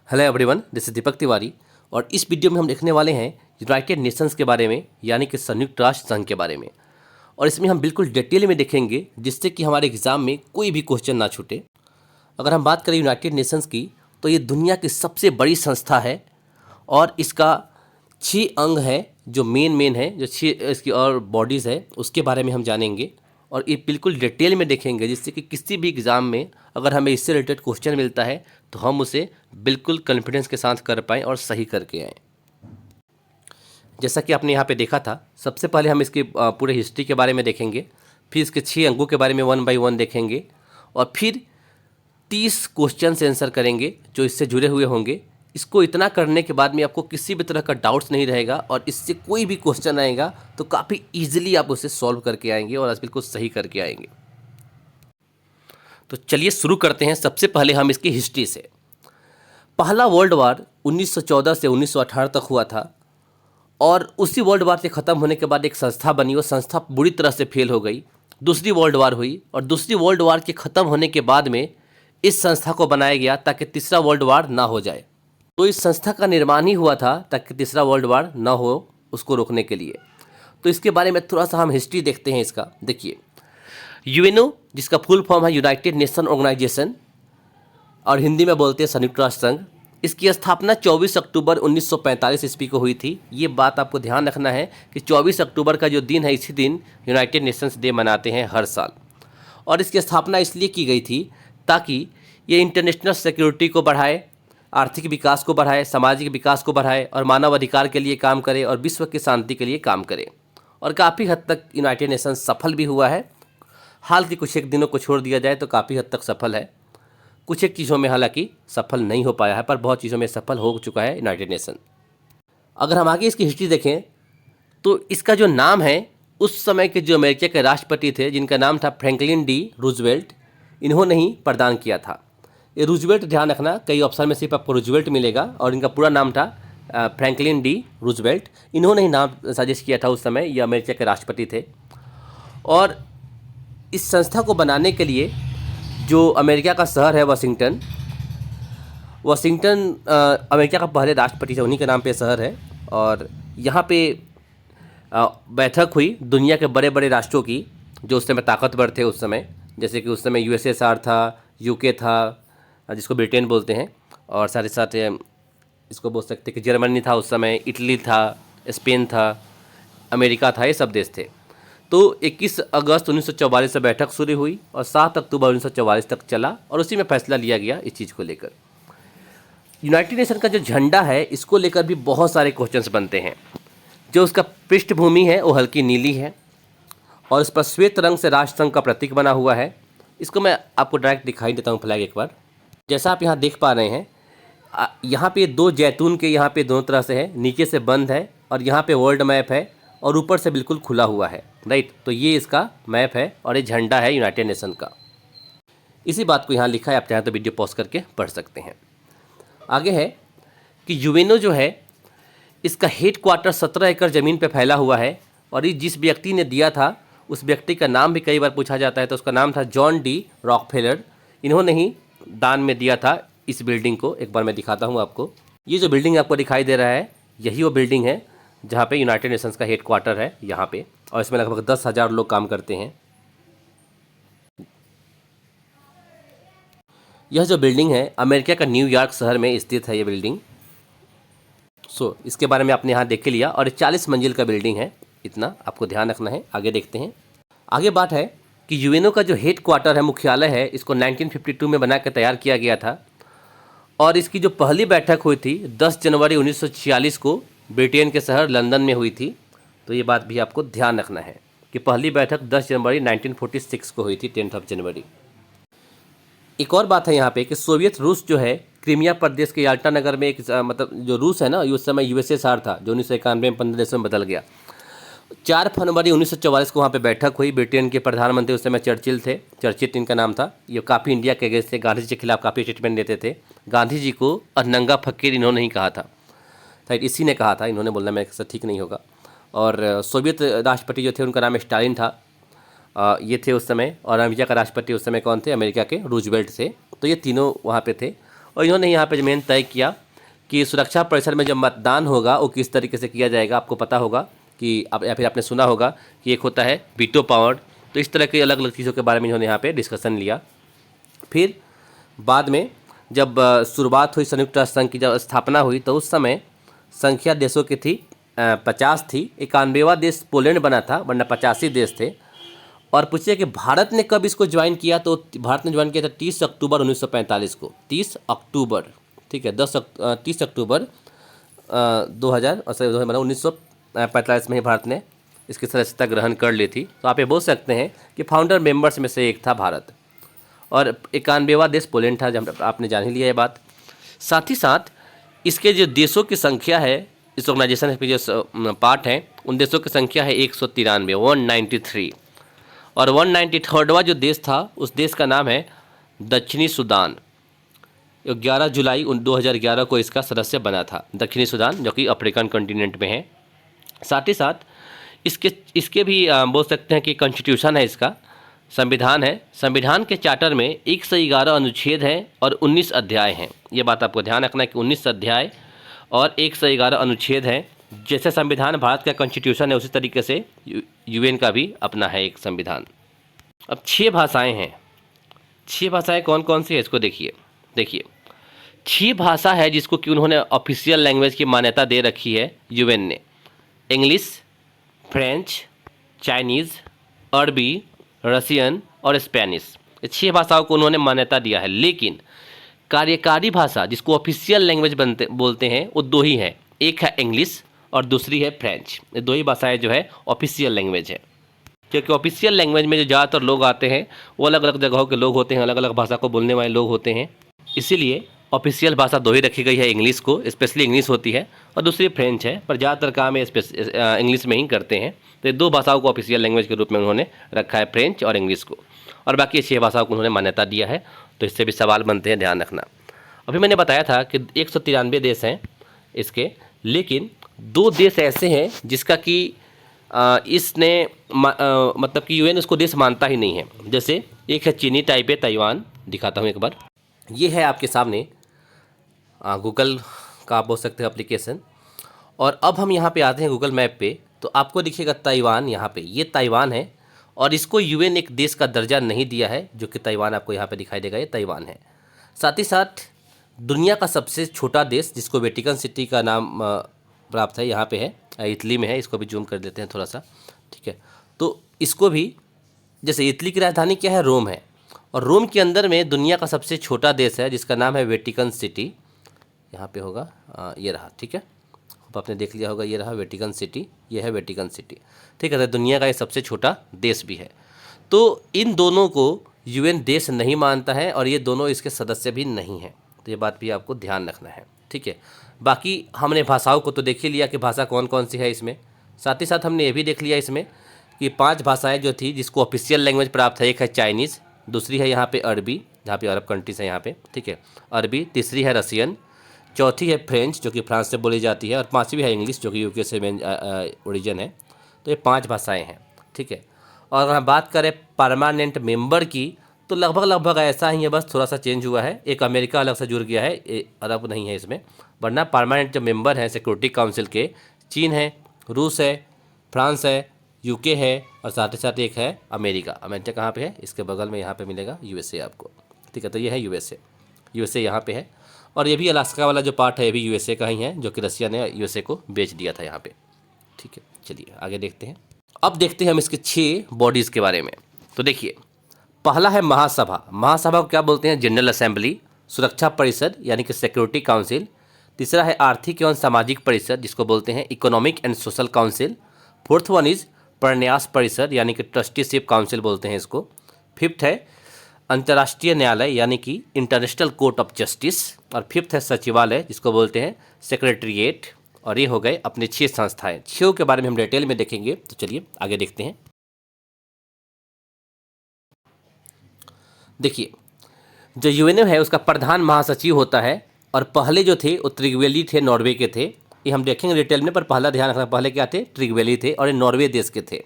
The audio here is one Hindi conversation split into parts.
Hello everyone, this is Deepak Tiwari और इस वीडियो में हम देखने वाले हैं यूनाइटेड नेशंस के बारे में, यानी कि संयुक्त राष्ट्र संघ के बारे में। और इसमें हम बिल्कुल डिटेल में देखेंगे जिससे कि हमारे एग्जाम में कोई भी क्वेश्चन ना छूटे। अगर हम बात करें यूनाइटेड नेशंस की, तो ये दुनिया की सबसे बड़ी संस्था है और इसका 6 अंग है जो मेन है, जो 6 इसकी और बॉडीज़ है उसके बारे में हम जानेंगे और ये बिल्कुल डिटेल में देखेंगे जिससे कि किसी भी एग्ज़ाम में अगर हमें इससे रिलेटेड क्वेश्चन मिलता है तो हम उसे बिल्कुल कॉन्फिडेंस के साथ कर पाएँ और सही करके आएँ। जैसा कि आपने यहाँ पे देखा था, सबसे पहले हम इसकी पूरे हिस्ट्री के बारे में देखेंगे, फिर इसके 6 अंगों के बारे में 1 बाय 1 देखेंगे और फिर 30 क्वेश्चन आंसर करेंगे जो इससे जुड़े हुए होंगे। इसको इतना करने के बाद में आपको किसी भी तरह का डाउट्स नहीं रहेगा और इससे कोई भी क्वेश्चन आएगा तो काफ़ी इजीली आप उसे सॉल्व करके आएंगे और आज बिल्कुल सही करके आएंगे। तो चलिए शुरू करते हैं। सबसे पहले हम इसकी हिस्ट्री से। पहला वर्ल्ड वार 1914 से 1918 तक हुआ था और उसी वर्ल्ड वार के ख़त्म होने के बाद एक संस्था बनी। वो संस्था बुरी तरह से फेल हो गई। दूसरी वर्ल्ड वार हुई और दूसरी वर्ल्ड वार के ख़त्म होने के बाद में इस संस्था को बनाया गया ताकि तीसरा वर्ल्ड वार ना हो जाए। तो इस संस्था का निर्माण ही हुआ था ताकि तीसरा वर्ल्ड वार ना हो, उसको रोकने के लिए। तो इसके बारे में थोड़ा सा हम हिस्ट्री देखते हैं इसका। देखिए, यूएनओ जिसका फुल फॉर्म है यूनाइटेड नेशन ऑर्गेनाइजेशन और हिंदी में बोलते हैं संयुक्त राष्ट्र संघ, इसकी स्थापना 24 अक्टूबर 1945 ईस्वी को हुई थी। ये बात आपको ध्यान रखना है कि 24 अक्टूबर का जो दिन है, इसी दिन यूनाइटेड नेशंस डे मनाते हैं हर साल। और इसकी स्थापना इसलिए की गई थी ताकि ये इंटरनेशनल सिक्योरिटी को बढ़ाए, आर्थिक विकास को बढ़ाए, सामाजिक विकास को बढ़ाए और मानव अधिकार के लिए काम करे और विश्व की शांति के लिए काम करे। और काफ़ी हद तक यूनाइटेड नेशंस सफल भी हुआ है। हाल के कुछ एक दिनों को छोड़ दिया जाए तो काफ़ी हद तक सफल है। कुछ एक चीज़ों में हालांकि सफल नहीं हो पाया है, पर बहुत चीज़ों में सफल हो चुका है यूनाइटेड नेशन। अगर हम आगे इसकी हिस्ट्री देखें तो इसका जो नाम है, उस समय के जो अमेरिका के राष्ट्रपति थे जिनका नाम था फ्रैंकलिन डी रूजवेल्ट, इन्होंने ही प्रदान किया था। ये रूजवेल्ट, ध्यान रखना, कई ऑप्शन में सिर्फ आपको रूजवेल्ट मिलेगा और इनका पूरा नाम था फ्रैंकलिन डी रूजवेल्ट। इन्होंने ही नाम सजेस्ट किया था उस समय। ये अमेरिका के राष्ट्रपति थे और इस संस्था को बनाने के लिए जो अमेरिका का शहर है वाशिंगटन अमेरिका का पहले राष्ट्रपति थे, उन्हीं के नाम पे शहर है। और यहाँ पे बैठक हुई दुनिया के बड़े बड़े राष्ट्रों की जो उस समय ताकतवर थे उस समय, जैसे कि उस समय यूएसएसआर था, यूके था जिसको ब्रिटेन बोलते हैं, और साथ ही साथ इसको बोल सकते हैं कि जर्मनी था उस समय, इटली था, स्पेन था, अमेरिका था, ये सब देश थे। तो 21 अगस्त 1944 से बैठक शुरू हुई और 7 अक्टूबर 1944 तक चला और उसी में फैसला लिया गया इस चीज़ को लेकर। यूनाइटेड नेशन का जो झंडा है, इसको लेकर भी बहुत सारे क्वेश्चंस बनते हैं। जो उसका पृष्ठभूमि है वो हल्की नीली है और इस पर श्वेत रंग से राष्ट्रसंघ का प्रतीक बना हुआ है। इसको मैं आपको डायरेक्ट दिखाई देता हूँ फ्लैग एक बार। जैसा आप यहाँ देख पा रहे हैं, यहाँ पे 2 जैतून के यहाँ पे दोनों तरह से है, नीचे से बंद है और यहाँ पे वर्ल्ड मैप है और ऊपर से बिल्कुल खुला हुआ है, राइट। तो ये इसका मैप है और ये झंडा है यूनाइटेड नेशन का। इसी बात को यहाँ लिखा है, आप चाहें तो वीडियो पॉज करके पढ़ सकते हैं। आगे है कि यूएनओ जो है, इसका हेड क्वार्टर 17 एकड़ ज़मीन पे फैला हुआ है और ये जिस व्यक्ति ने दिया था उस व्यक्ति का नाम भी कई बार पूछा जाता है, तो उसका नाम था जॉन डी रॉकफेलर। इन्होंने ही दान में दिया था इस बिल्डिंग को। एक बार मैं दिखाता हूँ आपको। ये जो बिल्डिंग आपको दिखाई दे रहा है, यही वो बिल्डिंग है जहाँ पे यूनाइटेड नेशंस का हेड क्वार्टर है यहाँ पे, और इसमें लगभग 10,000 लोग काम करते हैं। यह जो बिल्डिंग है अमेरिका का न्यूयॉर्क शहर में स्थित है ये बिल्डिंग। इसके बारे में आपने यहाँ देख लिया और 40 मंजिल का बिल्डिंग है, इतना आपको ध्यान रखना है। आगे देखते हैं। आगे बात है कि यूएनओ का जो हेड क्वार्टर है, मुख्यालय है, इसको 1952 में बना कर तैयार किया गया था और इसकी जो पहली बैठक हुई थी 10 जनवरी 1946 को ब्रिटेन के शहर लंदन में हुई थी। तो ये बात भी आपको ध्यान रखना है कि पहली बैठक 10 जनवरी 1946 को हुई थी, 10 जनवरी। एक और बात है यहाँ पे कि सोवियत रूस जो है, क्रीमिया प्रदेश के याल्टा नगर में एक मतलब जो रूस है ना, उस समय यूएसएसआर था जो 1991 में 15 देशों में बदल गया। 4 फरवरी 1944 को वहाँ पे बैठक हुई। ब्रिटेन के प्रधानमंत्री उस समय चर्चिल थे, चर्चित इनका नाम था। ये काफ़ी इंडिया के अगेंस्ट थे, गांधी जी के खिलाफ काफ़ी स्टेटमेंट देते थे। गांधी जी को नंगा फकीर इन्होंने ही कहा था, राइट, इसी ने कहा था, इन्होंने बोलना मेरे से ठीक नहीं होगा। और सोवियत राष्ट्रपति जो थे उनका नाम स्टालिन था, ये थे उस समय। और अमेरिका का राष्ट्रपति उस समय कौन थे? अमेरिका के रूजवेल्ट थे। तो ये तीनों वहाँ पे थे और इन्होंने यहाँ पे मेन तय किया कि सुरक्षा परिषद में जब मतदान होगा वो किस तरीके से किया जाएगा। आपको पता होगा कि आप या फिर आपने सुना होगा कि एक होता है वीटो पावर। तो इस तरह की अलग अलग चीज़ों के बारे में इन्होंने यहाँ पे डिस्कशन लिया। फिर बाद में जब शुरुआत हुई संयुक्त राष्ट्र संघ की, जब स्थापना हुई, तो उस समय संख्या देशों की थी 50 थी। 91वां देश पोलैंड बना था, वरना 85 देश थे। और पूछिए कि भारत ने कब इसको ज्वाइन किया, तो भारत ने ज्वाइन किया था 30 अक्टूबर 1945 को। 30 अक्टूबर, ठीक है, 30 अक्टूबर 1945 में ही भारत ने इसकी सदस्यता ग्रहण कर ली थी। तो आप ये बोल सकते हैं कि फाउंडर मेंबर्स में से एक था भारत। और 91वां देश पोलैंड था, जब आपने जान ही लिया ये बात। साथ ही साथ इसके जो देशों की संख्या है, इस ऑर्गेनाइजेशन के जो पार्ट हैं, उन देशों की संख्या है 193, 193। और 193वां जो देश था, उस देश का नाम है दक्षिणी सूडान। 11 जुलाई 2011 को इसका सदस्य बना था दक्षिणी सूडान, जो कि अफ्रीकन कॉन्टिनेंट में है। साथ ही साथ इसके भी बोल सकते हैं कि कॉन्स्टिट्यूशन है, इसका संविधान है। संविधान के चार्टर में 111 अनुच्छेद हैं और 19 अध्याय हैं। ये बात आपको ध्यान रखना है कि 19 अध्याय और 111 अनुच्छेद हैं। जैसे संविधान भारत का कॉन्स्टिट्यूशन है, उसी तरीके से यूएन का भी अपना है एक संविधान। अब 6 भाषाएं हैं। 6 भाषाएं कौन कौन सी है, इसको देखिए। 6 भाषा है जिसको कि उन्होंने ऑफिशियल लैंग्वेज की मान्यता दे रखी है यूएन ने। इंग्लिश, फ्रेंच, चाइनीज़, अरबी, रशियन और स्पेनिश। ये 6 भाषाओं को उन्होंने मान्यता दिया है। लेकिन कार्यकारी भाषा जिसको ऑफिशियल लैंग्वेज बोलते हैं, वो 2 ही हैं। एक है इंग्लिश और दूसरी है फ्रेंच। ये 2 ही भाषाएं जो है ऑफिशियल लैंग्वेज है। क्योंकि ऑफिशियल लैंग्वेज में जो ज़्यादातर लोग आते हैं वो अलग अलग जगहों के लोग होते हैं, अलग अलग भाषा को बोलने वाले लोग होते हैं। इसीलिए ऑफिशियल भाषा 2 ही रखी गई है। इंग्लिश को स्पेशली इंग्लिश होती है और दूसरी फ्रेंच है, पर ज़्यादातर काम इंग्लिश में ही करते हैं। तो ये 2 भाषाओं को ऑफिशियल लैंग्वेज के रूप में उन्होंने रखा है, फ्रेंच और इंग्लिश को। और बाकी 6 भाषाओं को उन्होंने मान्यता दिया है। तो इससे भी सवाल बनते हैं, ध्यान रखना। अभी मैंने बताया था कि 193 देश हैं इसके, लेकिन 2 देश ऐसे हैं जिसका कि इसने मतलब कि यूएन उसको देश मानता ही नहीं है। जैसे एक है चीनी टाइपे ताइवान, दिखाता हूँ एक बार। ये है आपके सामने गूगल का आप बोल सकते हो एप्लीकेशन। और अब हम यहाँ पे आते हैं गूगल मैप पे, तो आपको दिखेगा ताइवान। यहाँ पे ये ताइवान है और इसको यूएन एक देश का दर्जा नहीं दिया है, जो कि ताइवान आपको यहाँ पे दिखाई देगा, ये ताइवान है। साथ ही साथ दुनिया का सबसे छोटा देश जिसको वेटिकन सिटी का नाम प्राप्त है, यहाँ पे है, इटली में है। इसको भी जूम कर देते हैं थोड़ा सा, ठीक है। तो इसको भी, जैसे इटली की राजधानी क्या है, रोम है, और रोम के अंदर में दुनिया का सबसे छोटा देश है जिसका नाम है वेटिकन सिटी। यहाँ पे होगा, ये रहा, ठीक है। आपने देख लिया होगा, ये रहा वेटिकन सिटी, ये है वेटिकन सिटी, ठीक है। तो दुनिया का ये सबसे छोटा देश भी है। तो इन दोनों को यूएन देश नहीं मानता है और ये दोनों इसके सदस्य भी नहीं हैं। तो ये बात भी आपको ध्यान रखना है, ठीक है। बाकी हमने भाषाओं को तो देख ही लिया कि भाषा कौन कौन सी है इसमें। साथ ही साथ हमने ये भी देख लिया इसमें कि 5 भाषाएं जो थी जिसको ऑफिशियल लैंग्वेज प्राप्त है। एक है चाइनीज़, दूसरी है यहाँ पे अरबी, जहाँ पे अरब कंट्रीज है यहाँ पे, ठीक है, अरबी। तीसरी है रशियन, चौथी है फ्रेंच जो कि फ्रांस से बोली जाती है, और 5वीं है इंग्लिश जो कि यूके से ओरिजिन है। तो ये 5 भाषाएँ हैं, ठीक है। और अगर हम बात करें परमानेंट मेंबर की, तो लगभग ऐसा ही है, बस थोड़ा सा चेंज हुआ है। एक अमेरिका अलग से जुड़ गया है, अरब नहीं है इसमें, वरना परमानेंट जो मेंबर हैं सिक्योरिटी काउंसिल के, चीन है, रूस है, फ्रांस है, यूके है, और साथ ही साथ एक है अमेरिका। अमेरिका कहाँ पे है, इसके बगल में यहाँ पे मिलेगा यूएसए आपको, ठीक है। तो ये है यूएसए यहाँ पे है। और ये भी अलास्का वाला जो पार्ट है ये भी यूएसए का ही है, जो कि रशिया ने यूएसए को बेच दिया था यहाँ पे, ठीक है। चलिए आगे देखते हैं। अब देखते हैं हम इसके 6 बॉडीज़ के बारे में। तो देखिए, पहला है महासभा। महासभा को क्या बोलते हैं, जनरल असेंबली। सुरक्षा परिषद यानी कि सिक्योरिटी काउंसिल। तीसरा है आर्थिक एवं सामाजिक परिषद, जिसको बोलते हैं economic and social council. 4th one is प्रन्यास परिषद यानी कि ट्रस्टीशिप काउंसिल बोलते हैं इसको। 5th है अंतर्राष्ट्रीय न्यायालय यानी कि इंटरनेशनल कोर्ट ऑफ जस्टिस। और 5th है सचिवालय जिसको बोलते हैं सेक्रेटरीट। और ये हो गए अपने 6 संस्थाएं। 6 के बारे में हम डिटेल में देखेंगे। तो चलिए आगे देखते हैं। देखिए, जो यूएनओ है उसका प्रधान महासचिव होता है, और पहले जो थे वो ट्रिगवेली थे, नॉर्वे के थे। ये हम देखेंगे डिटेल में, पर पहला ध्यान रखना, पहले क्या थे, ट्रिगवेली थे और ये नॉर्वे देश के थे।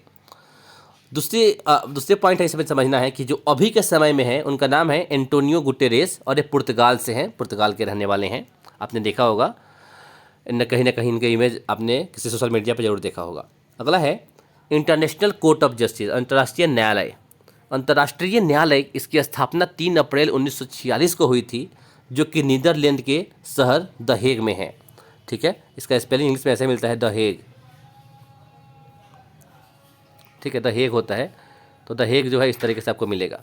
दूसरे पॉइंट है इसमें समझना है कि जो अभी के समय में है उनका नाम है एंटोनियो गुटेरेस और ये पुर्तगाल से हैं, पुर्तगाल के रहने वाले हैं। आपने देखा होगा न कहीं इनके इमेज आपने किसी सोशल मीडिया पर जरूर देखा होगा। अगला है इंटरनेशनल कोर्ट ऑफ जस्टिस, अंतर्राष्ट्रीय न्यायालय। अंतर्राष्ट्रीय न्यायालय इसकी स्थापना 3 अप्रैल 1946 को हुई थी, जो कि नीदरलैंड के शहर द हेग में है। ठीक है, इसका स्पेलिंग इंग्लिश में ऐसे मिलता है द हेग। ठीक है, द हेग होता है, तो द हेग जो है इस तरीके से आपको मिलेगा।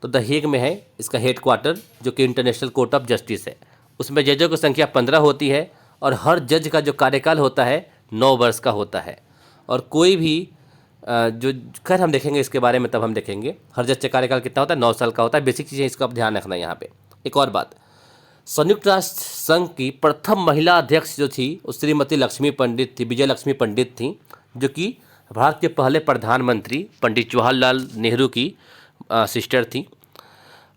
तो द हेग में है इसका हेड क्वार्टर, जो कि इंटरनेशनल कोर्ट ऑफ जस्टिस है। उसमें जजों की संख्या 15 होती है और हर जज का जो कार्यकाल होता है 9 वर्ष का होता है। और कोई भी जो खैर हम देखेंगे इसके बारे में, तब हम देखेंगे हर जज का कार्यकाल कितना होता है, 9 साल का होता है। बेसिक चीज़ें इसको आप ध्यान रखना है यहाँ पे। एक और बात, संयुक्त राष्ट्र संघ की प्रथम महिला अध्यक्ष जो थी वो श्रीमती लक्ष्मी पंडित थी, विजय लक्ष्मी पंडित थी, जो कि भारत के पहले प्रधानमंत्री पंडित जवाहरलाल नेहरू की सिस्टर थी।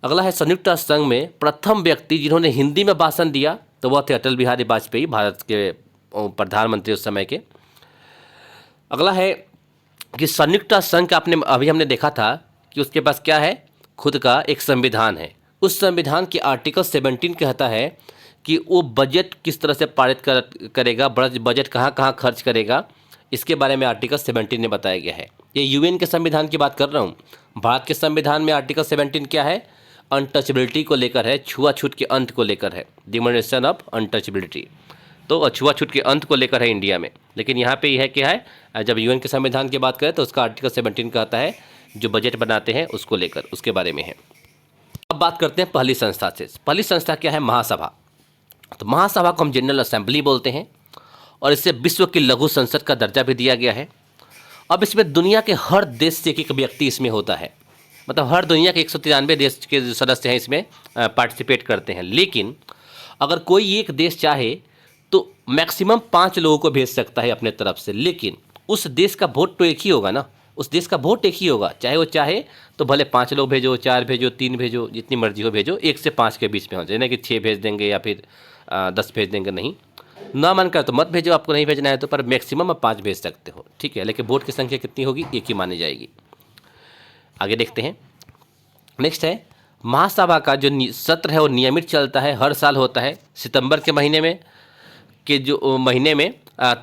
अगला है संयुक्त राष्ट्र संघ में प्रथम व्यक्ति जिन्होंने हिंदी में भाषण दिया, तो वह थे अटल बिहारी वाजपेयी, भारत के प्रधानमंत्री उस समय के। अगला है कि संयुक्त राष्ट्र संघ का अभी हमने देखा था कि उसके पास क्या है, खुद का एक संविधान है। उस संविधान के आर्टिकल 17 कहता है कि वो बजट किस तरह से पारित करेगा, बजट कहाँ कहाँ खर्च करेगा, इसके बारे में आर्टिकल 17 में बताया गया है। ये यूएन के संविधान की बात कर रहा हूँ। भारत के संविधान में आर्टिकल 17 क्या है, अनटचेबिलिटी को लेकर है, छुआछूत के अंत को लेकर है, डिमोनेशन ऑफ अनटचेबिलिटी। तो छुआछूत के अंत को लेकर है इंडिया में। लेकिन यहाँ पे यह क्या है, जब यूएन के संविधान की बात करें तो उसका आर्टिकल 17 कहता है जो बजट बनाते हैं उसको लेकर, उसके बारे में है। अब बात करते हैं पहली संस्था से। पहली संस्था क्या है, महासभा। तो महासभा को हम जनरल असेंबली बोलते हैं और इसे विश्व की लघु संसद का दर्जा भी दिया गया है। अब इसमें दुनिया के हर देश से एक व्यक्ति इसमें होता है, मतलब हर दुनिया के 193 देश के सदस्य हैं इसमें पार्टिसिपेट करते हैं। लेकिन अगर कोई एक देश चाहे तो मैक्सिमम 5 लोगों को भेज सकता है अपने तरफ से, लेकिन उस देश का वोट तो एक ही होगा ना, उस देश का वोट एक ही होगा। चाहे वो चाहे तो भले 5 लोग भेजो, 4 भेजो, 3 भेजो, जितनी मर्जी हो भेजो, 1 से 5 के बीच में हो जाए ना कि 6 भेज देंगे या फिर 10 भेज देंगे, नहीं। ना मन कर तो मत भेजो, आपको नहीं भेजना है तो, पर मैक्सिमम आप 5 भेज सकते हो। ठीक है, लेकिन वोट की संख्या कितनी होगी, एक ही मानी जाएगी। आगे देखते हैं। नेक्स्ट है महासभा का जो सत्र है वो नियमित चलता है, हर साल होता है। सितंबर के महीने में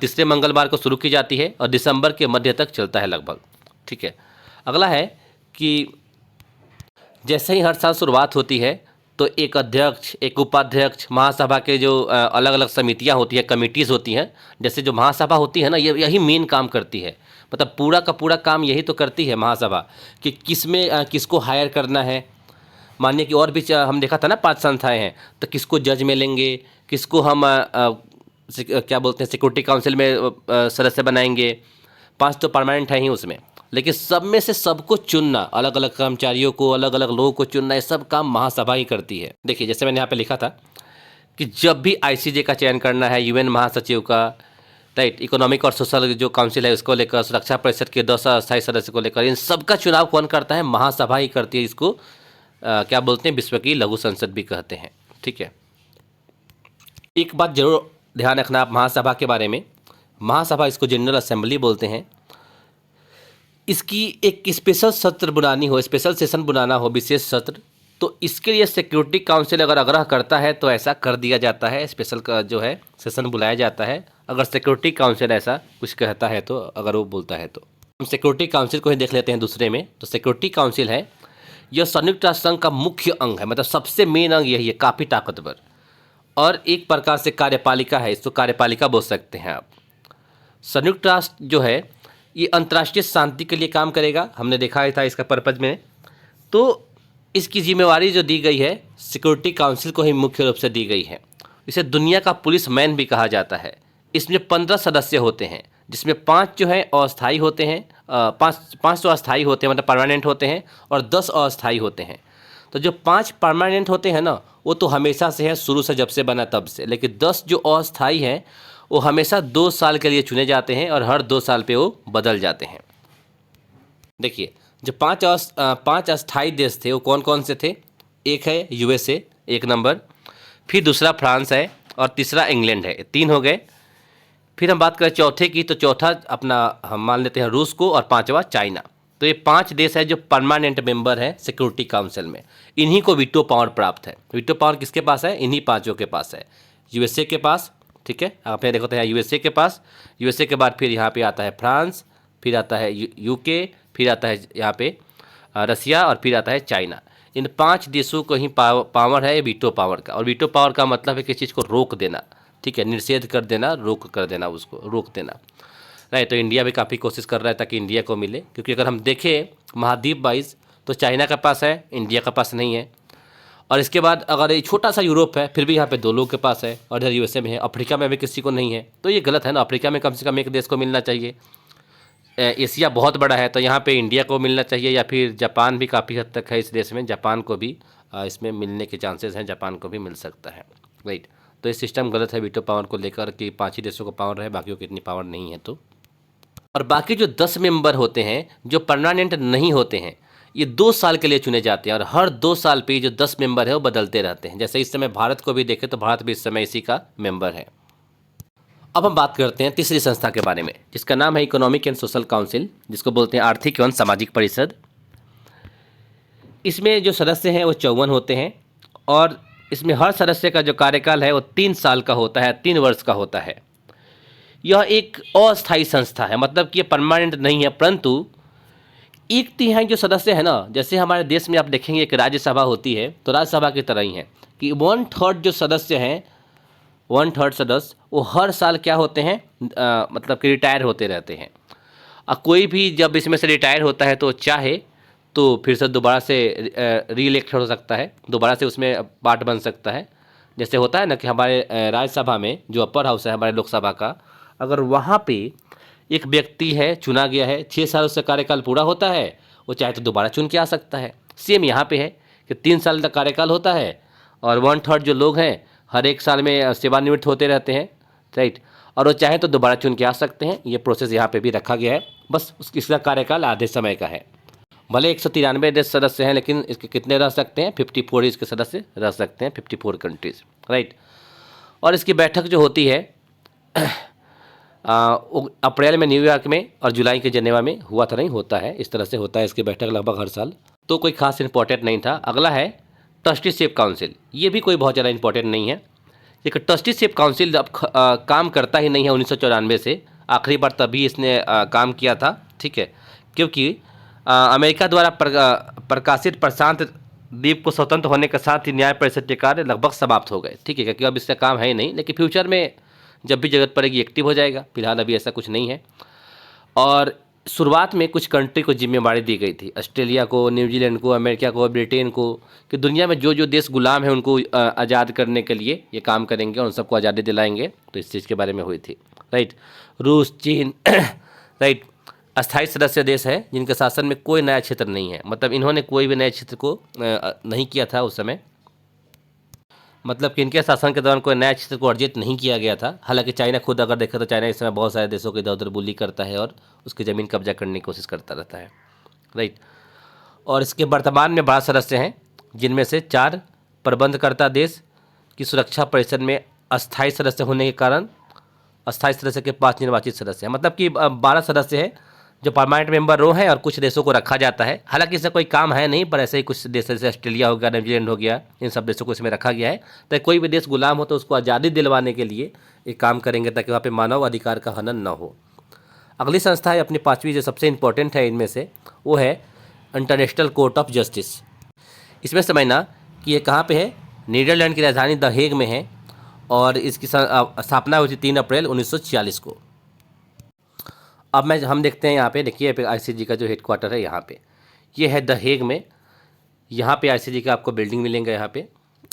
तीसरे मंगलवार को शुरू की जाती है और दिसंबर के मध्य तक चलता है लगभग। ठीक है, अगला है कि जैसे ही हर साल शुरुआत होती है तो एक अध्यक्ष, एक उपाध्यक्ष, महासभा के जो अलग अलग समितियां होती हैं, कमिटीज़ होती हैं। जैसे जो महासभा होती है ना, यही मेन काम करती है, मतलब पूरा का पूरा काम यही तो करती है महासभा कि किसको हायर करना है। मानिए कि और भी हम देखा था ना 5 संस्थाएं हैं, तो किसको जज में लेंगे, किसको हम क्या बोलते हैं सिक्योरिटी काउंसिल में सदस्य बनाएंगे। 5 तो परमानेंट है ही उसमें, लेकिन सब में से सबको चुनना, अलग अलग कर्मचारियों को, अलग अलग लोगों को चुनना, ये सब काम महासभा ही करती है। देखिए जैसे मैंने यहाँ पे लिखा था कि जब भी आईसीजे का चयन करना है, यूएन महासचिव का, राइट, इकोनॉमिक और सोशल जो काउंसिल है उसको लेकर, सुरक्षा परिषद के 10 अस्थायी सदस्य को लेकर, इन सब का चुनाव कौन करता है, महासभा ही करती है। इसको क्या बोलते हैं, विश्व की लघु संसद भी कहते हैं। ठीक है, एक बात जरूर ध्यान रखना आप महासभा के बारे में। महासभा, इसको जनरल असेंबली बोलते हैं। इसकी एक स्पेशल सत्र बुलानी हो, स्पेशल सेशन बुलाना हो, विशेष सत्र, तो इसके लिए सिक्योरिटी काउंसिल अगर आग्रह करता है तो ऐसा कर दिया जाता है, स्पेशल का जो है सेशन बुलाया जाता है। अगर सिक्योरिटी काउंसिल ऐसा कुछ कहता है तो, अगर वो बोलता है तो। हम सिक्योरिटी काउंसिल को ही देख लेते हैं दूसरे में। तो सिक्योरिटी काउंसिल है, यह संयुक्त राष्ट्र संघ का मुख्य अंग है, मतलब सबसे मेन अंग यही है, काफ़ी ताकतवर, और एक प्रकार से कार्यपालिका है, इसको कार्यपालिका बोल सकते हैं आप। संयुक्त राष्ट्र जो है ये अंतर्राष्ट्रीय शांति के लिए काम करेगा, हमने देखा था इसका पर्पज में। तो इसकी जिम्मेवारी जो दी गई है सिक्योरिटी काउंसिल को ही मुख्य रूप से दी गई है। इसे दुनिया का पुलिस मैन भी कहा जाता है। इसमें 15 सदस्य होते हैं, जिसमें 5 जो हैं अस्थायी होते हैं, 5 तो अस्थायी होते हैं, मतलब परमानेंट होते हैं, और 10 अस्थायी होते हैं। तो जो 5 परमानेंट होते हैं ना, वो तो हमेशा से है, शुरू से जब से बना तब से। लेकिन 10 जो अस्थायी हैं वो हमेशा 2 साल के लिए चुने जाते हैं और हर 2 साल पे वो बदल जाते हैं। देखिए जो 5 अस्थायी देश थे वो कौन कौन से थे, एक है यूएसए 1 नंबर, फिर दूसरा फ्रांस है और तीसरा इंग्लैंड है, 3 हो गए। फिर हम बात करें चौथे की, तो चौथा अपना हम मान लेते हैं रूस को और 5वां चाइना। तो तो ये 5 देश है जो परमानेंट मेंबर है सिक्योरिटी काउंसिल में। इन्हीं को वीटो पावर प्राप्त है। वीटो पावर किसके पास है? इन्हीं पांचों के पास है। यूएसए के पास, ठीक है, आपने देखो तो यहाँ यूएसए के पास, यूएसए के बाद फिर यहाँ पे आता है फ्रांस, फिर आता है यूके, फिर आता है यहाँ पे रसिया और फिर आता है चाइना। इन 5 देशों को ही पावर है वीटो पावर का। और वीटो पावर का मतलब है किसी चीज़ को रोक देना, ठीक है, निषेध कर देना, रोक कर देना, उसको रोक देना। नहीं तो इंडिया भी काफ़ी कोशिश कर रहा है ताकि इंडिया को मिले, क्योंकि अगर हम देखें महाद्वीप वाइज तो चाइना का पास है, इंडिया का पास नहीं है। और इसके बाद अगर ये छोटा सा यूरोप है फिर भी यहाँ पे 2 लोगों के पास है, और इधर यूएसए में है, अफ्रीका में भी किसी को नहीं है। तो ये गलत है ना, अफ्रीका में कम से कम एक देश को मिलना चाहिए। एशिया बहुत बड़ा है तो यहाँ पे इंडिया को मिलना चाहिए, या फिर जापान भी काफ़ी हद तक है इस देश में, जापान को भी इसमें मिलने के चांसेस हैं, जापान को भी मिल सकता है, राइट। तो ये सिस्टम गलत है वीटो पावर को लेकर कि 5 ही देशों को पावर है, बाकियों की इतनी पावर नहीं है। तो और बाकी जो 10 मेंबर होते हैं जो परमानेंट नहीं होते हैं, ये 2 साल के लिए चुने जाते हैं, और हर 2 साल पे जो 10 मेंबर है वो बदलते रहते हैं। जैसे इस समय भारत को भी देखें तो भारत भी इस समय इसी का मेंबर है। अब हम बात करते हैं तीसरी संस्था के बारे में, जिसका नाम है इकोनॉमिक एंड सोशल काउंसिल, जिसको बोलते हैं आर्थिक एवं सामाजिक परिषद। इसमें जो सदस्य हैं वो 54 होते हैं, और इसमें हर सदस्य का जो कार्यकाल है वो 3 साल का होता है, 3 वर्ष का होता है। यह एक अस्थायी संस्था है, मतलब कि ये परमानेंट नहीं है, परंतु 1/3 जो सदस्य है ना, जैसे हमारे देश में आप देखेंगे एक राज्यसभा होती है, तो राज्यसभा की तरह ही है कि 1/3 जो सदस्य हैं, 1/3 सदस्य वो हर साल क्या होते हैं, मतलब कि रिटायर होते रहते हैं। और कोई भी जब इसमें से रिटायर होता है तो चाहे तो फिर से दोबारा से री इलेक्ट हो सकता है, दोबारा से उसमें पार्ट बन सकता है। जैसे होता है ना कि हमारे राज्यसभा में जो अपर हाउस है हमारे लोकसभा का, अगर वहाँ पे एक व्यक्ति है चुना गया है, 6 साल उसका कार्यकाल पूरा होता है, वो चाहे तो दोबारा चुन के आ सकता है। सेम यहाँ पे है कि 3 साल का कार्यकाल होता है, और 1/3 जो लोग हैं हर एक साल में सेवानिवृत्त होते रहते हैं, राइट। और वो चाहे तो दोबारा चुन के आ सकते हैं। ये प्रोसेस यहाँ पे भी रखा गया है, बस इसका कार्यकाल आधे समय का है। भले 193 देश सदस्य हैं, लेकिन इसके कितने रह सकते हैं, 54 इसके सदस्य रह सकते हैं, 54 कंट्रीज, राइट। और इसकी बैठक जो होती है अप्रैल में न्यूयॉर्क में और जुलाई के जेनेवा में हुआ था, नहीं होता है, इस तरह से होता है इसकी बैठक लगभग हर साल। तो कोई खास इंपॉर्टेंट नहीं था। अगला है ट्रस्टीशिप काउंसिल। ये भी कोई बहुत ज़्यादा इंपॉर्टेंट नहीं है। एक ट्रस्टीशिप काउंसिल अब काम करता ही नहीं है 1994 से, आखिरी बार तभी इसने काम किया था, ठीक है, क्योंकि अमेरिका द्वारा प्रकाशित प्रशांत द्वीप को स्वतंत्र होने के साथ ही न्याय परिषद के कार्य लगभग समाप्त हो गए, ठीक है, क्योंकि अब इसका काम है ही नहीं, लेकिन फ्यूचर में जब भी जरूरत पड़ेगी एक्टिव हो जाएगा। फिलहाल अभी ऐसा कुछ नहीं है। और शुरुआत में कुछ कंट्री को जिम्मेवारी दी गई थी, ऑस्ट्रेलिया को, न्यूजीलैंड को, अमेरिका को, ब्रिटेन को, कि दुनिया में जो जो देश गुलाम है उनको आज़ाद करने के लिए ये काम करेंगे और उन सबको आज़ादी दिलाएंगे। तो इस चीज़ के बारे में हुई थी, राइट। रूस, चीन, राइट, अस्थायी सदस्य देश है जिनके शासन में कोई नया क्षेत्र नहीं है, मतलब इन्होंने कोई भी नए क्षेत्र को नहीं किया था उस समय, मतलब कि इनके शासन के दौरान कोई नया क्षेत्र को अर्जित नहीं किया गया था। हालांकि चाइना खुद अगर देखें तो चाइना इस समय बहुत सारे देशों के इधर उधर बुली करता है और उसकी ज़मीन कब्जा करने की कोशिश करता रहता है, राइट। और इसके वर्तमान में 12 सदस्य हैं, जिनमें से 4 प्रबंधकर्ता देश की सुरक्षा परिषद में अस्थायी सदस्य होने के कारण अस्थायी सदस्य के 5 निर्वाचित सदस्य हैं, मतलब कि 12 सदस्य हैं जो परमानेंट मेंबर रो हैं, और कुछ देशों को रखा जाता है। हालांकि इससे कोई काम है नहीं, पर ऐसे ही कुछ देश जैसे ऑस्ट्रेलिया हो गया, न्यूजीलैंड हो गया, इन सब देशों को इसमें रखा गया है। तो कोई भी देश गुलाम हो तो उसको आज़ादी दिलवाने के लिए एक काम करेंगे ताकि वहाँ पे मानव अधिकार का हनन न हो। अगली संस्था है अपनी 5वीं, जो सबसे इंपॉर्टेंट है इनमें से, वो है इंटरनेशनल कोर्ट ऑफ जस्टिस। इसमें समझना कि ये कहाँ पे है, नीदरलैंड की राजधानी द हेग में है, और इसकी स्थापना हुई थी 3 अप्रैल 1946 को। अब हम देखते हैं यहाँ पे, देखिए आईसीजे का जो हेडक्वार्टर है यहाँ पे, ये है द हेग में। यहाँ पे आईसीजे का आपको बिल्डिंग मिलेंगे। यहाँ पे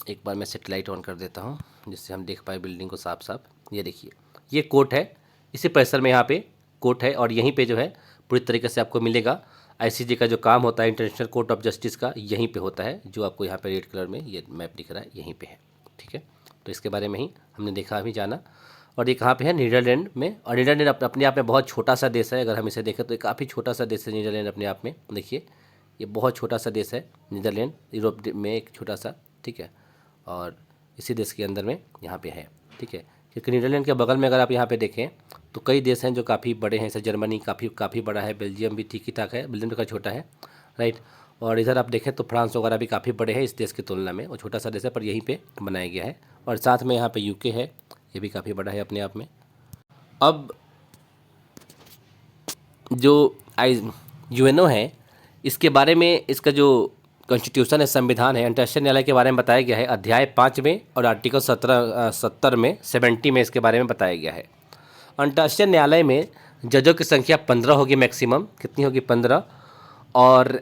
एक बार मैं सेटेलाइट ऑन कर देता हूँ जिससे हम देख पाए बिल्डिंग को साफ साफ। ये देखिए, ये कोर्ट है, इसी परिसर में यहाँ पे कोर्ट है, और यहीं पे जो है पूरी तरीके से आपको मिलेगा आईसीजे का जो काम होता है इंटरनेशनल कोर्ट ऑफ जस्टिस का, यहीं पे होता है, जो आपको यहाँ पे रेड कलर में ये मैप दिख रहा है, यहीं पे है, ठीक है। तो इसके बारे में ही हमने देखा, अभी जाना। और ये कहाँ पे है, नीदरलैंड में। और नीदरलैंड अपने आप में बहुत छोटा सा देश है, अगर हम इसे देखें तो एक काफ़ी छोटा सा देश है नीदरलैंड अपने आप में। देखिए ये बहुत छोटा सा देश है नीदरलैंड, यूरोप में एक छोटा सा, ठीक है, और इसी देश के अंदर में यहाँ पे है, ठीक है। क्योंकि नीदरलैंड के बगल में अगर आप यहाँ पे देखें तो कई देश हैं जो काफ़ी बड़े हैं, जैसे जर्मनी काफ़ी बड़ा है, बेल्जियम भी ठीक ही ठाक है, बेल्जियम थोड़ा छोटा है, राइट। और इधर आप देखें तो फ्रांस वगैरह भी काफ़ी बड़े हैं इस देश की तुलना में, और छोटा सा देश है पर यहीं पे बनाया गया है। और साथ में यहाँ पे यूके है, ये भी काफ़ी बड़ा है अपने आप में। अब जो यूएनओ है, इसके बारे में इसका जो कॉन्स्टिट्यूशन है, संविधान है, अंतर्राष्ट्रीय न्यायालय के बारे में बताया गया है अध्याय 5 में और आर्टिकल 70 में 70 में इसके बारे में बताया गया है। अंतर्राष्ट्रीय न्यायालय में जजों की संख्या 15 होगी मैक्सिमम, कितनी होगी 15, और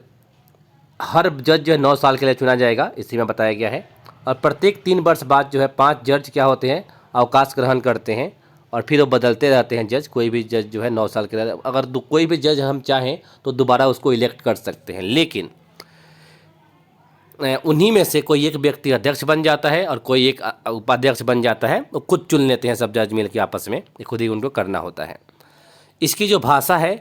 हर जज जो है 9 साल के लिए चुना जाएगा, इसी में बताया गया है। और प्रत्येक 3 वर्ष बाद जो है 5 जज क्या होते हैं, अवकाश ग्रहण करते हैं और फिर वो बदलते रहते हैं जज। कोई भी जज जो है 9 साल के लिए, अगर कोई भी जज हम चाहें तो दोबारा उसको इलेक्ट कर सकते हैं, लेकिन उन्हीं में से कोई एक व्यक्ति अध्यक्ष बन जाता है और कोई एक उपाध्यक्ष बन जाता है। वो खुद चुन लेते हैं सब जज मिल के आपस में, खुद ही उनको करना होता है। इसकी जो भाषा है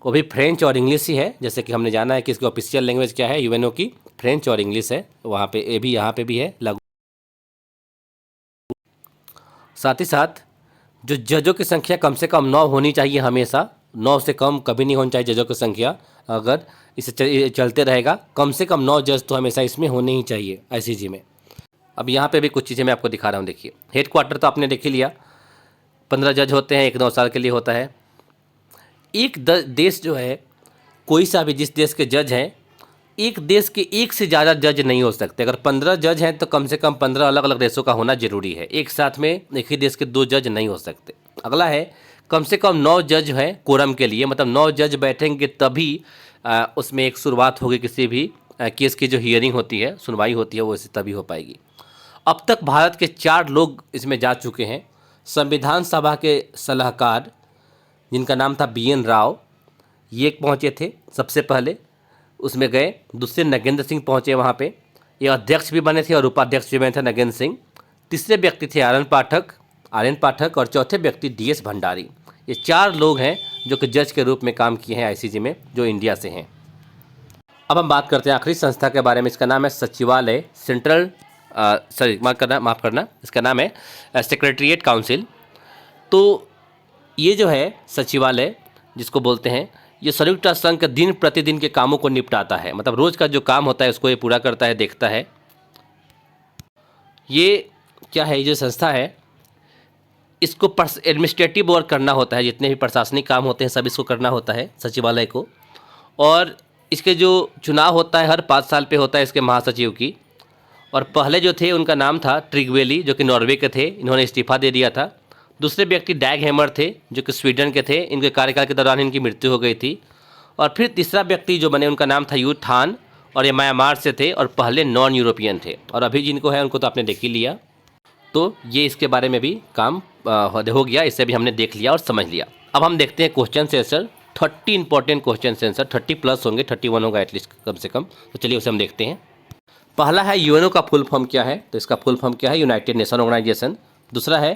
वो भी फ्रेंच और इंग्लिश ही है, जैसे कि हमने जाना है कि इसकी ऑफिशियल लैंग्वेज क्या है यूएनओ की, फ्रेंच और इंग्लिश है। वहाँ पे ये भी यहाँ पे भी है लागू। साथ ही साथ जो जजों की संख्या कम से कम 9 होनी चाहिए, हमेशा 9 से कम कभी नहीं होनी चाहिए जजों की संख्या। अगर इसे चलते रहेगा, कम से कम 9 जज तो हमेशा इसमें होने ही चाहिए आईसीजे में। अब यहाँ पे भी कुछ चीज़ें मैं आपको दिखा रहा हूँ। देखिए, हेड क्वार्टर तो आपने देख ही लिया, 15 जज होते हैं, एक 9 साल के लिए होता है। एक देश जो है, कोई सा भी जिस देश के जज हैं, एक देश के एक से ज़्यादा जज नहीं हो सकते। अगर 15 जज हैं तो कम से कम 15 अलग अलग देशों का होना जरूरी है। एक साथ में एक ही देश के 2 जज नहीं हो सकते। अगला है, कम से कम 9 जज हैं कोरम के लिए, मतलब 9 जज बैठेंगे तभी उसमें एक शुरुआत होगी, किसी भी केस की जो हियरिंग होती है, सुनवाई होती है, वो इसे तभी हो पाएगी। अब तक भारत के 4 लोग इसमें जा चुके हैं। संविधान सभा के सलाहकार जिनका नाम था BN राव, ये पहुँचे थे सबसे पहले, उसमें गए। दूसरे नगेंद्र सिंह पहुँचे वहाँ पे, ये अध्यक्ष भी बने थे और उपाध्यक्ष भी बने थे नगेंद्र सिंह। तीसरे व्यक्ति थे आर्यन पाठक और चौथे व्यक्ति DS भंडारी। ये 4 लोग हैं जो कि जज के रूप में काम किए हैं आईसीजे में, जो इंडिया से हैं। अब हम बात करते हैं आखिरी संस्था के बारे में। इसका नाम है सचिवालय, सेंट्रल माफ़ करना, इसका नाम है सेक्रेटरीट काउंसिल। तो ये जो है सचिवालय जिसको बोलते हैं, ये संयुक्त राष्ट्र संघ के दिन प्रतिदिन के कामों को निपटाता है, मतलब रोज़ का जो काम होता है उसको ये पूरा करता है, देखता है। ये क्या है, ये जो संस्था है, इसको एडमिनिस्ट्रेटिव वर्क करना होता है, जितने भी प्रशासनिक काम होते हैं सब इसको करना होता है सचिवालय को। और इसके जो चुनाव होता है हर 5 साल पे होता है इसके महासचिव की। और पहले जो थे उनका नाम था ट्रिगवेली, जो कि नॉर्वे के थे, इन्होंने इस्तीफा दे दिया था। दूसरे व्यक्ति डैग हैमर थे, जो कि स्वीडन के थे, इनके कार्यकाल के दौरान इनकी मृत्यु हो गई थी। और फिर तीसरा व्यक्ति जो बने उनका नाम था यू थान, और ये म्यांमार से थे और पहले नॉन यूरोपियन थे। और अभी जिनको है उनको तो आपने देख ही लिया। तो ये इसके बारे में भी काम हो गया, इससे भी हमने देख लिया और समझ लिया। अब हम देखते हैं question answer, 30 important question answer, 30 plus होंगे, 31 होगा एटलीस्ट कम से कम। तो चलिए उसे हम देखते हैं। पहला है यूएनओ का फुल फॉर्म क्या है, तो इसका फुल फॉर्म क्या है, यूनाइटेड नेशन ऑर्गेनाइजेशन। दूसरा है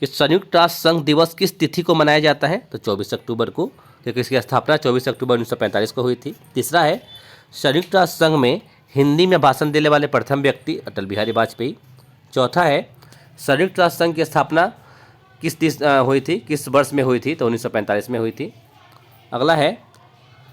कि संयुक्त राष्ट्र संघ दिवस किस तिथि को मनाया जाता है, तो 24 अक्टूबर को, क्योंकि इसकी स्थापना 24 अक्टूबर 1945 को हुई थी। तीसरा है संयुक्त राष्ट्र संघ में हिंदी में भाषण देने वाले प्रथम व्यक्ति अटल बिहारी वाजपेयी। चौथा है संयुक्त राष्ट्र संघ की स्थापना किस वर्ष में हुई थी, तो 1945 में हुई थी। अगला है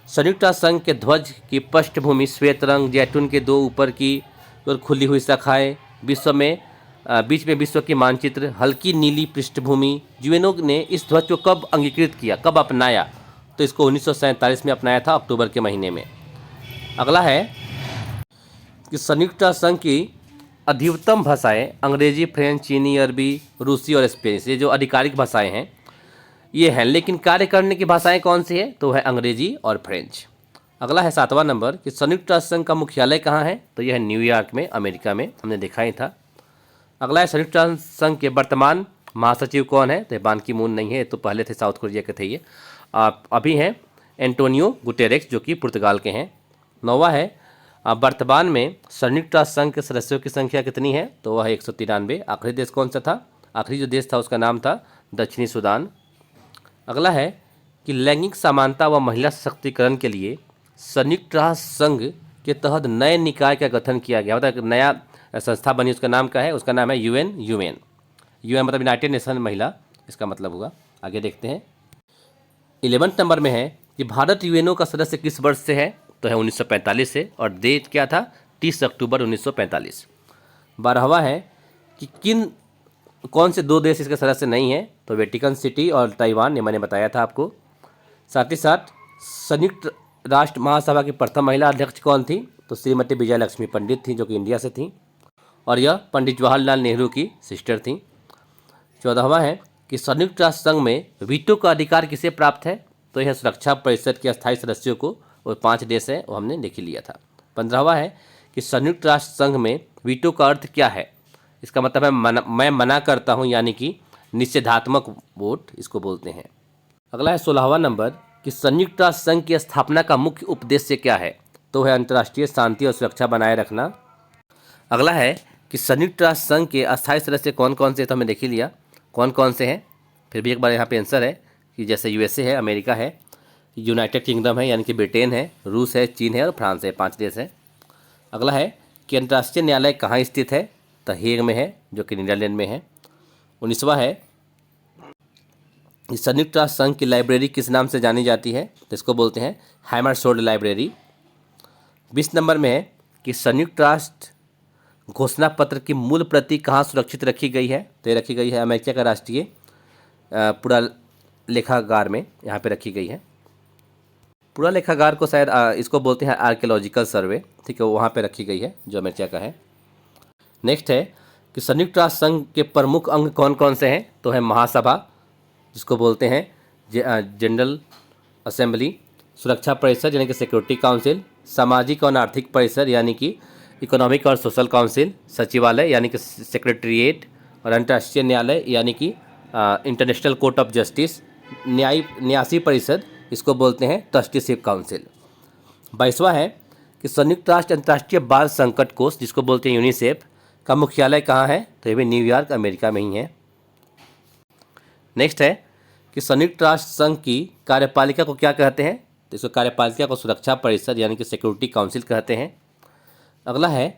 संयुक्त राष्ट्र संघ के ध्वज की पृष्ठभूमि श्वेत रंग, जैतून के 2 ऊपर की और खुली हुई शाखाएं, बीच में विश्व की मानचित्र, हल्की नीली पृष्ठभूमि। यूएनओ ने इस ध्वज को कब अंगीकृत किया, कब अपनाया, तो इसको 1947 में अपनाया था, अक्टूबर के महीने में। अगला है कि संयुक्त राष्ट्र संघ की अधिकतम भाषाएं अंग्रेजी, फ्रेंच, चीनी, अरबी, रूसी और स्पेनिश, ये जो आधिकारिक भाषाएं हैं ये हैं। लेकिन कार्य करने की भाषाएं कौन सी है, तो है अंग्रेजी और फ्रेंच। अगला है 7वां नंबर कि संयुक्त राष्ट्र संघ का मुख्यालय कहाँ है, तो यह है न्यूयॉर्क में, अमेरिका में, हमने देखा ही था। अगला है संयुक्त राष्ट्र संघ के वर्तमान महासचिव कौन है, तो बान की मून नहीं है, तो पहले थे साउथ कोरिया के थे ये, अभी हैं एंटोनियो गुटेरेस, जो कि पुर्तगाल के हैं। 9वां है वर्तमान में संयुक्त राष्ट्र संघ के सदस्यों की संख्या कितनी है, तो वह है 193। आखिरी देश कौन सा था, आखिरी जो देश था उसका नाम था दक्षिणी सूडान। अगला है कि लैंगिक समानता व महिला सशक्तिकरण के लिए संयुक्त राष्ट्र संघ के तहत नए निकाय का गठन किया गया, मतलब नया संस्था बनी, उसका नाम क्या है, उसका नाम है यूएन मतलब यूनाइटेड नेशन महिला, इसका मतलब हुआ। आगे देखते हैं। 11वें नंबर में है कि भारत यूएनओ का सदस्य किस वर्ष से है, तो है 1945 से, और डेट क्या था 30 अक्टूबर 1945। 12वां है कि कौन से 2 देश इसके सदस्य नहीं हैं, तो वेटिकन सिटी और ताइवान, ये मैंने बताया था आपको। साथ ही साथ संयुक्त राष्ट्र महासभा की प्रथम महिला अध्यक्ष कौन थी, तो श्रीमती विजय लक्ष्मी पंडित थी, जो कि इंडिया से थी, और यह पंडित जवाहरलाल नेहरू की सिस्टर थी। 14वां है कि संयुक्त राष्ट्र संघ में वीटो का अधिकार किसे प्राप्त है, तो यह सुरक्षा परिषद के अस्थायी सदस्यों को, वो 5 देश हैं, वो हमने लिख ही लिया था। 15वां है कि संयुक्त राष्ट्र संघ में वीटो का अर्थ क्या है, इसका मतलब है मैं मना करता हूँ, यानी कि निषेधात्मक वोट इसको बोलते हैं। अगला है 16वां नंबर कि संयुक्त राष्ट्र संघ की स्थापना का मुख्य उद्देश्य क्या है, तो है अंतर्राष्ट्रीय शांति और सुरक्षा बनाए रखना। अगला है कि संयुक्त राष्ट्र संघ के अस्थायी सदस्य कौन कौन से, तो हमें देख ही लिया कौन कौन से हैं, फिर भी एक बार यहाँ पे आंसर है कि जैसे यूएसए है, अमेरिका है, यूनाइटेड किंगडम है यानी कि ब्रिटेन है, रूस है, चीन है और फ्रांस है, 5 देश हैं। अगला है कि अंतर्राष्ट्रीय न्यायालय कहाँ स्थित है, तो हेग में है, जो कि नीदरलैंड में है। 19वां है कि संयुक्त राष्ट्र संघ की लाइब्रेरी किस नाम से जानी जाती है, तो इसको बोलते हैं हैमरशोल्ड लाइब्रेरी। 20 नंबर में है कि संयुक्त राष्ट्र घोषणा पत्र की मूल प्रति कहाँ सुरक्षित रखी गई है, तो ये रखी गई है अमेरिका का राष्ट्रीय पुरालेखागार में, यहाँ पे रखी गई है। पुरालेखागार को शायद इसको बोलते हैं आर्कियोलॉजिकल सर्वे, ठीक है, वहाँ पे रखी गई है, जो अमेरिका का है। नेक्स्ट है कि संयुक्त राष्ट्र संघ के प्रमुख अंग कौन कौन से हैं, तो है महासभा, जिसको बोलते हैं जनरल असेंबली, सुरक्षा परिषद यानी कि सिक्योरिटी काउंसिल, सामाजिक और आर्थिक परिषद यानी कि इकोनॉमिक और सोशल काउंसिल, सचिवालय यानी कि सेक्रेटरीट, और अंतर्राष्ट्रीय न्यायालय यानी कि इंटरनेशनल कोर्ट ऑफ जस्टिस, न्यासी परिषद, इसको बोलते हैं ट्रस्टीशिप काउंसिल। 22वां है कि संयुक्त राष्ट्र अंतर्राष्ट्रीय बाल संकट कोष, जिसको बोलते हैं यूनिसेफ, का मुख्यालय कहाँ है, तो ये भी न्यूयॉर्क अमेरिका में ही है। नेक्स्ट है कि संयुक्त राष्ट्र संघ की कार्यपालिका को क्या कहते हैं, तो इसको कार्यपालिका को सुरक्षा परिषद यानी कि सिक्योरिटी काउंसिल कहते हैं। अगला है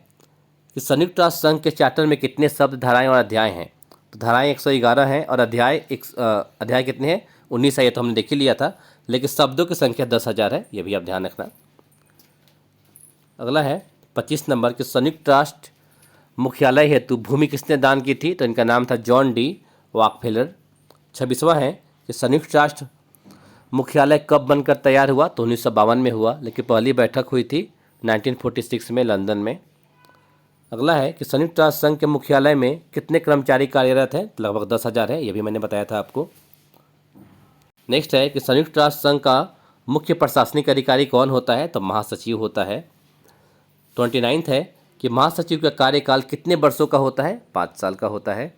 कि संयुक्त राष्ट्र संघ के चार्टर में कितने शब्द, धाराएं और अध्याय हैं, तो धाराएं 111 हैं और अध्याय कितने हैं, 19 है, ये तो हमने देख ही लिया था, लेकिन शब्दों की संख्या 10,000 है, ये भी आप ध्यान रखना। अगला है 25 नंबर कि संयुक्त राष्ट्र मुख्यालय हेतु भूमि किसने दान की थी, तो इनका नाम था जॉन डी रॉकफेलर। 26वां है कि संयुक्त राष्ट्र मुख्यालय कब बनकर तैयार हुआ, तो 1952 में हुआ, लेकिन पहली बैठक हुई थी 1946 में लंदन में। अगला है कि संयुक्त राष्ट्र संघ के मुख्यालय में कितने कर्मचारी कार्यरत हैं, लगभग 10,000 है, ये भी मैंने बताया था आपको। नेक्स्ट है कि संयुक्त राष्ट्र संघ का मुख्य प्रशासनिक अधिकारी कौन होता है, तो महासचिव होता है। 29 है कि महासचिव का कार्यकाल कितने वर्षों का होता है, 5 साल का होता है।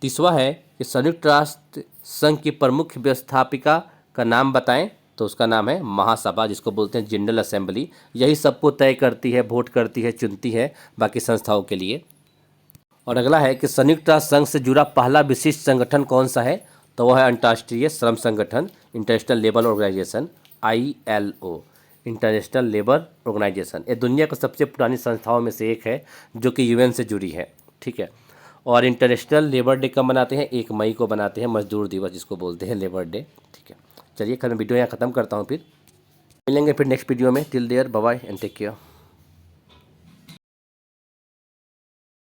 30वां है कि संयुक्त राष्ट्र संघ की प्रमुख व्यवस्थापिका का नाम बताएं, तो उसका नाम है महासभा, जिसको बोलते हैं जनरल असेंबली, यही सबको तय करती है, वोट करती है, चुनती है बाकी संस्थाओं के लिए। और अगला है कि संयुक्त राष्ट्र संघ से जुड़ा पहला विशिष्ट संगठन कौन सा है, तो वह है अंतर्राष्ट्रीय श्रम संगठन, International Labour Organization, ILO, International Labour Organization. ये दुनिया की सबसे पुरानी संस्थाओं में से एक है, जो कि UN से जुड़ी है, ठीक है। और इंटरनेशनल लेबर डे कब मनाते हैं, 1 मई को बनाते हैं, मजदूर दिवस जिसको बोलते हैं, लेबर डे, ठीक है। चलिए कल मैं वीडियो यहाँ ख़त्म करता हूँ, फिर मिलेंगे फिर नेक्स्ट वीडियो में। Till there bye bye and take care.